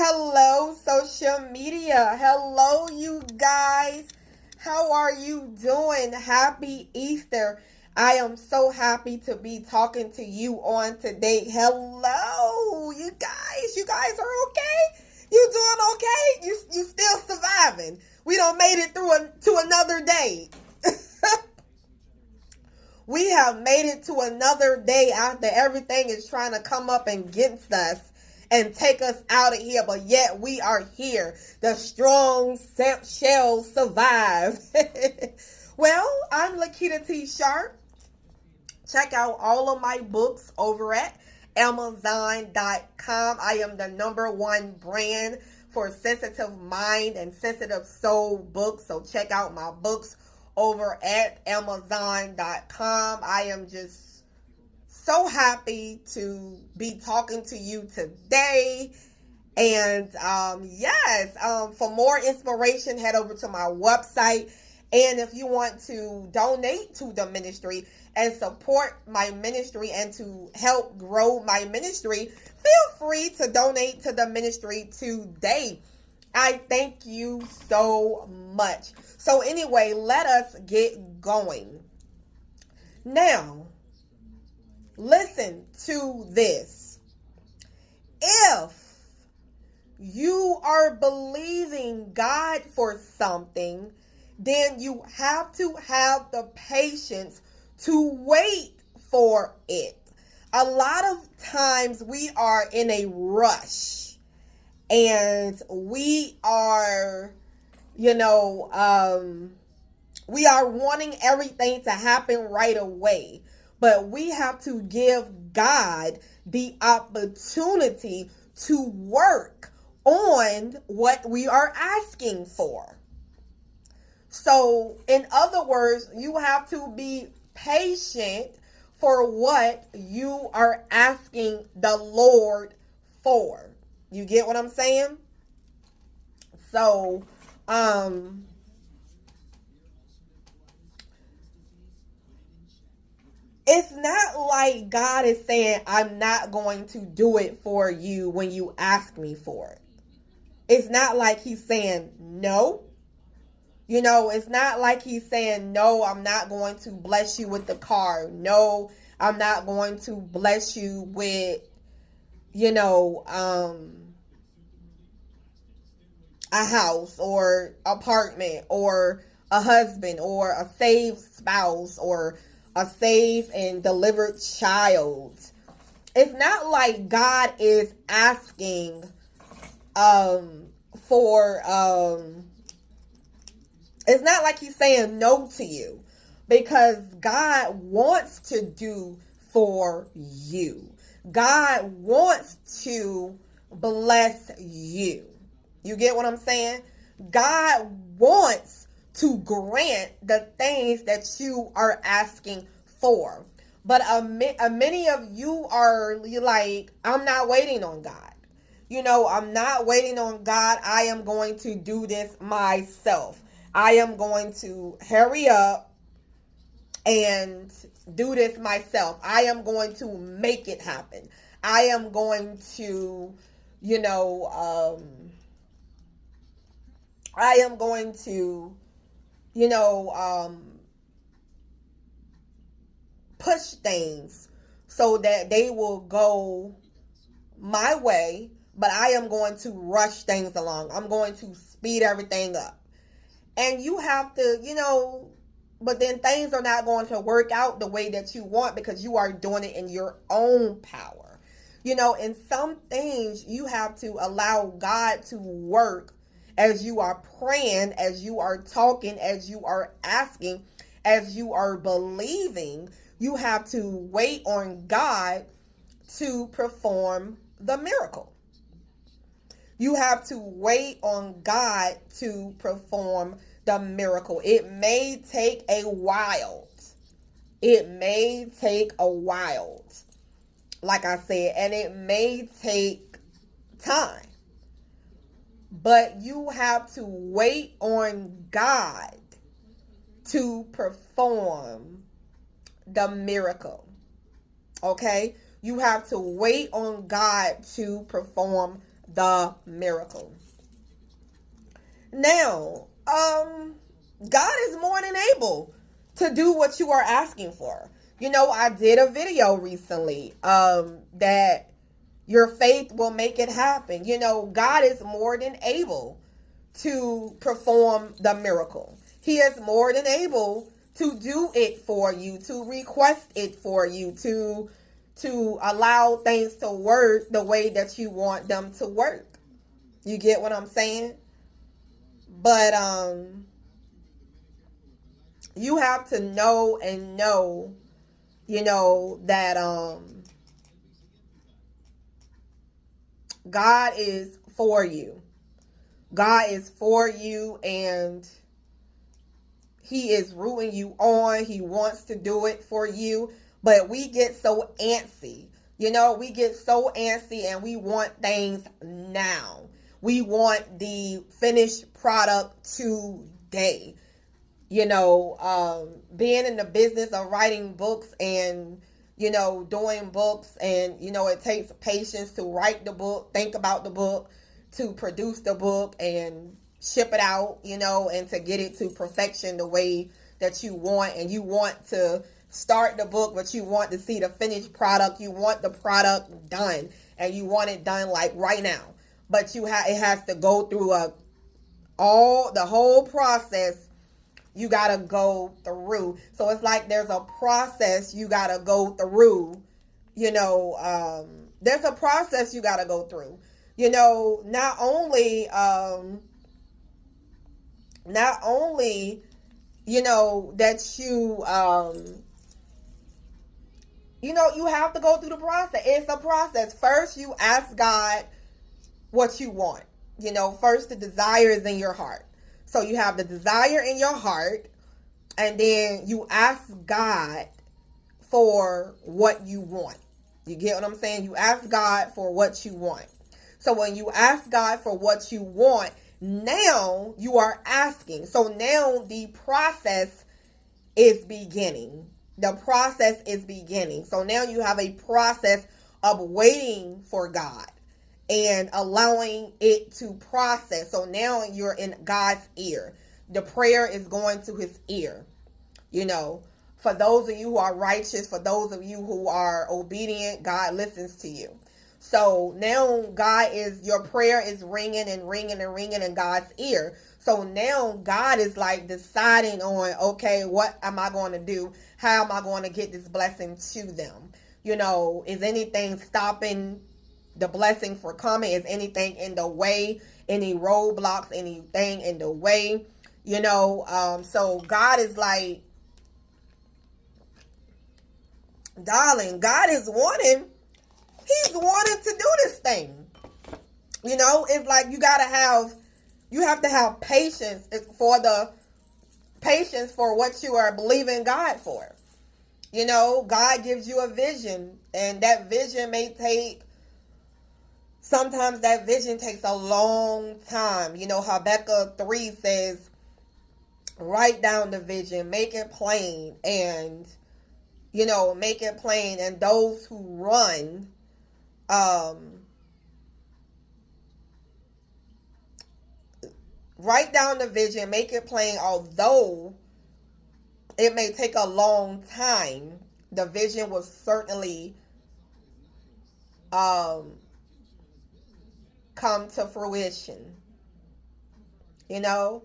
Hello, social media. Hello, you guys. How are you doing? Happy Easter. I am so happy to be talking to you on today. Hello, you guys. You guys are okay? You doing okay? You still surviving. We don't made it through to another day. We have made it to another day after everything is trying to come up against us and take us out of here, but yet we are here. The strong shall survive. Well, I'm Lakitatsharpe. Check out all of my books over at Amazon.com. I am the #1 brand for sensitive mind and sensitive soul books. So check out my books over at Amazon.com. I am just so happy to be talking to you today. And for more inspiration, head over to my website. And if you want to donate to the ministry and support my ministry and to help grow my ministry, feel free to donate to the ministry today. I thank you so much. So anyway, let us get going. Now, listen to this. If you are believing God for something, then you have to have the patience to wait for it. A lot of times we are in a rush and we are, we are wanting everything to happen right away. But we have to give God the opportunity to work on what we are asking for. So, in other words, you have to be patient for what you are asking the Lord for. You get what I'm saying? So, it's not like God is saying, I'm not going to do it for you when you ask me for it. It's not like he's saying no. It's not like he's saying, no, I'm not going to bless you with the car. No, I'm not going to bless you with, a house or apartment or a husband or a saved spouse or a saved and delivered child. It's not like God is asking it's not like he's saying no to you, because God wants to do for you. God wants to bless you. You get what I'm saying? God wants to grant the things that you are asking for. But many of you are like, I'm not waiting on God. I'm not waiting on God. I am going to do this myself. I am going to hurry up and do this myself. I am going to make it happen. I am going to, I am going to, push things so that they will go my way, but I am going to rush things along. I'm going to speed everything up. And you have to, but then things are not going to work out the way that you want because you are doing it in your own power. In some things you have to allow God to work as you are praying, as you are talking, as you are asking, as you are believing. You have to wait on God to perform the miracle. You have to wait on God to perform the miracle. It may take a while. It may take a while, like I said, and it may take time. But you have to wait on God to perform the miracle. Okay? You have to wait on God to perform the miracle. Now, God is more than able to do what you are asking for. You know, I did a video recently that your faith will make it happen. You know, God is more than able to perform the miracle. He is more than able to do it for you, to request it for you, to allow things to work the way that you want them to work. You get what I'm saying? But you have to know and know, you know, that God is for you. God is for you, and He is rooting you on. He wants to do it for you. But we get so antsy. You know, we get so antsy and we want things now. We want the finished product today. You know, being in the business of writing books and, you know, doing books, and, you know, it takes patience to write the book, think about the book, to produce the book and ship it out, you know, and to get it to perfection the way that you want. And you want to start the book, but you want to see the finished product. You want the product done, and you want it done like right now. But it has to go through the whole process. You gotta go through. So it's like there's a process you gotta go through. You know, there's a process you gotta go through. You know, not only, you know, that you know, you have to go through the process. It's a process. First, you ask God what you want. You know, first the desire is in your heart. So you have the desire in your heart, and then you ask God for what you want. You get what I'm saying? You ask God for what you want. So when you ask God for what you want, now you are asking. So now the process is beginning. The process is beginning. So now you have a process of waiting for God and allowing it to process. So now you're in God's ear. The prayer is going to His ear. You know, for those of you who are righteous, for those of you who are obedient, God listens to you. So now your prayer is ringing and ringing and ringing in God's ear. So now God is like deciding on, okay, what am I going to do? How am I going to get this blessing to them? You know, is anything stopping the blessing for coming? Is anything in the way? Any roadblocks? Anything in the way? You know, so God is like, darling, God is wanting. He's wanting to do this thing. You know, it's like you have to have patience for what you are believing God for. You know, God gives you a vision, and that vision sometimes that vision takes a long time. You know, Habakkuk 3 says, write down the vision, make it plain, and, you know, make it plain. And those who run, write down the vision, make it plain. Although it may take a long time, the vision will certainly come to fruition. You know?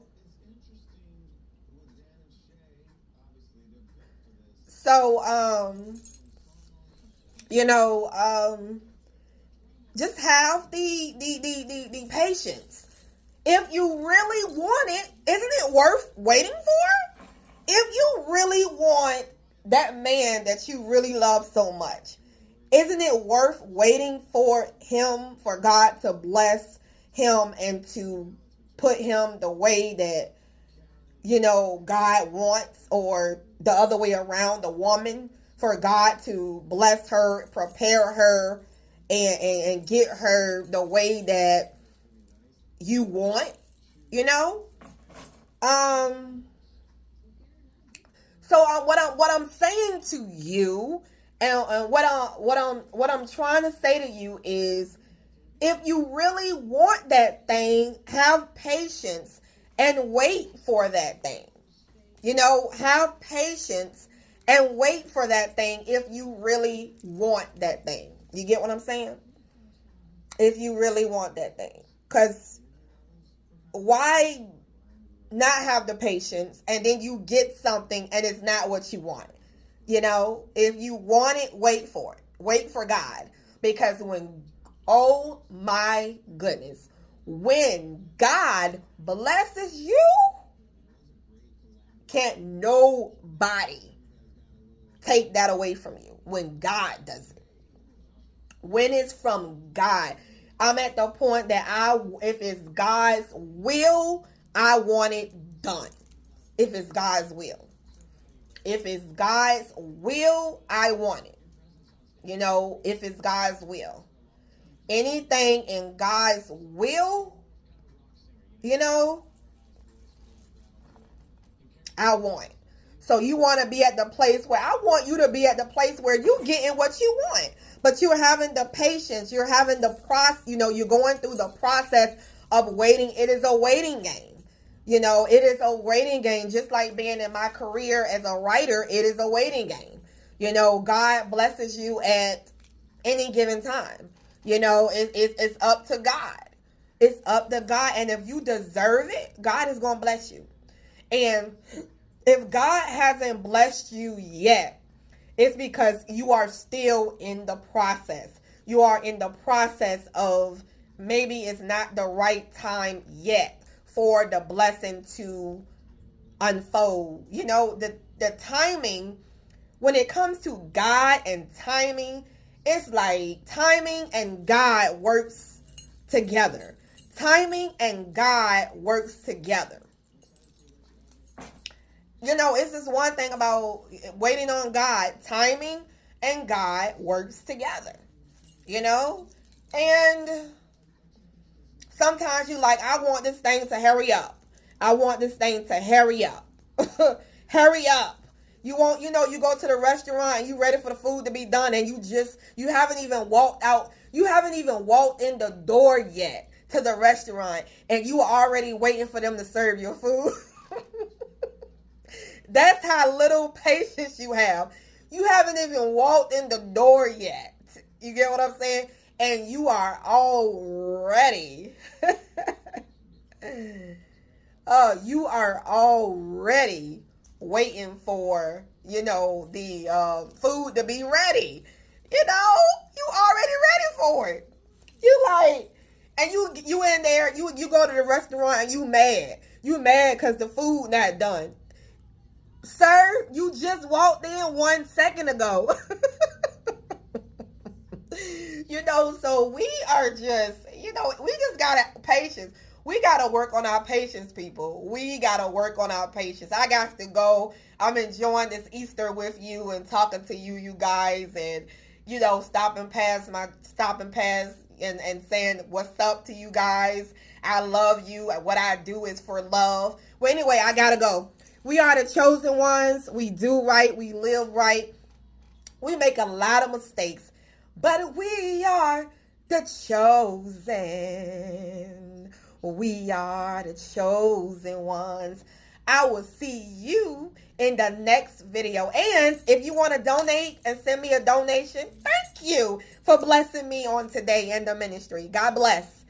So, you know, just have the patience. If you really want it, isn't it worth waiting for? If you really want that man that you really love so much, isn't it worth waiting for him, for God to bless him and to put him the way that, you know, God wants, or the other way around, the woman, for God to bless her, prepare her, and get her the way that you want, you know? So what I'm saying to you, and what I'm trying to say to you is, If you really want that thing, have patience and wait for that thing. You know, have patience and wait for that thing if you really want that thing. You get what I'm saying? If you really want that thing. Because why not have the patience and then you get something and it's not what you want? You know, if you want it, wait for it. Wait for God. Because oh my goodness, when God blesses you, can't nobody take that away from you when God does it. When it's from God. I'm at the point that if it's God's will, I want it done. If it's God's will. If it's God's will, I want it. You know, if it's God's will. Anything in God's will, you know, I want. So you want to be at the place where I want you to be at the place where you're getting what you want. But you're having the patience. You're having the process. You know, you're going through the process of waiting. It is a waiting game. You know, it is a waiting game. Just like being in my career as a writer, it is a waiting game. You know, God blesses you at any given time. You know, it's up to God. It's up to God. And if you deserve it, God is going to bless you. And if God hasn't blessed you yet, it's because you are still in the process. You are in the process of maybe it's not the right time yet for the blessing to unfold. You know, the timing, when it comes to God and timing, it's like timing and God works together. Timing and God works together. You know, it's just one thing about waiting on God. Timing and God works together. You know? And sometimes you like, I want this thing to hurry up. I want this thing to hurry up. Hurry up. You want, you know, you go to the restaurant and you ready for the food to be done and you haven't even walked out. You haven't even walked in the door yet to the restaurant and you are already waiting for them to serve your food. That's how little patience you have. You haven't even walked in the door yet. You get what I'm saying? And you are already, you are already waiting for, you know, the food to be ready. You know, you already ready for it. You like, and you in there, you go to the restaurant and you mad. You mad because the food not done. Sir, you just walked in 1 second ago. You know, so we are just, you know, we just got patience. We got to work on our patience, people. We got to work on our patience. I got to go. I'm enjoying this Easter with you and talking to you guys and, you know, stopping past and saying what's up to you guys. I love you. What I do is for love. Well, anyway, I got to go. We are the chosen ones. We do right. We live right. We make a lot of mistakes, but we are the chosen. We are the chosen ones. I will see you in the next video. And if you want to donate and send me a donation, thank you for blessing me on today in the ministry. God bless.